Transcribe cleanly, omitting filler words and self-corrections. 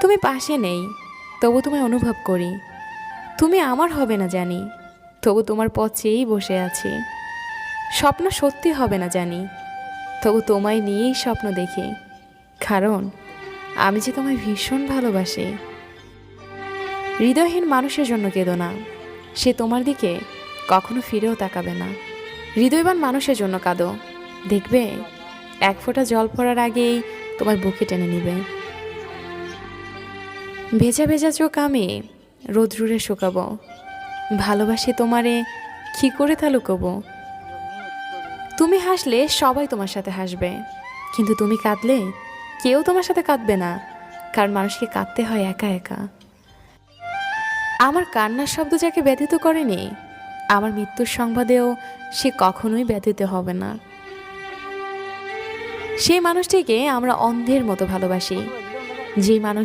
তুমি পাশে নেই, তবু তোমায় অনুভব করি। তুমি আমার হবে না জানি, তবু তোমার পথ চেয়েই বসে আছি। স্বপ্ন সত্যি হবে না জানি, তবু তোমায় নিয়েই স্বপ্ন দেখি। কারণ আমি যে তোমায় ভীষণ ভালোবাসি। হৃদয়হীন মানুষের জন্য কেঁদো না, সে তোমার দিকে কখনো ফিরেও তাকাবে না। হৃদয়বান মানুষের জন্য কাঁদো, দেখবে এক ফোঁটা জল পড়ার আগেই তোমার বুকে টেনে নিবে। ভেজা ভেজা চোখ আমি রোদ্রুরে শুকাবো, ভালোবাসি তোমারে কি করে তা লুকোবো। তুমি হাসলে সবাই তোমার সাথে হাসবে, কিন্তু তুমি কাঁদলে কেউ তোমার সাথে কাঁদবে না। কারণ মানুষকে কাঁদতে হয় একা একা। আমার কান্নার শব্দ যাকে ব্যথিত করেনি, আমার মৃত্যুর সংবাদেও সে কখনোই ব্যথিত হবে না। সেই মানুষটিকে আমরা অন্ধের মতো ভালোবাসি, যেই মানুষ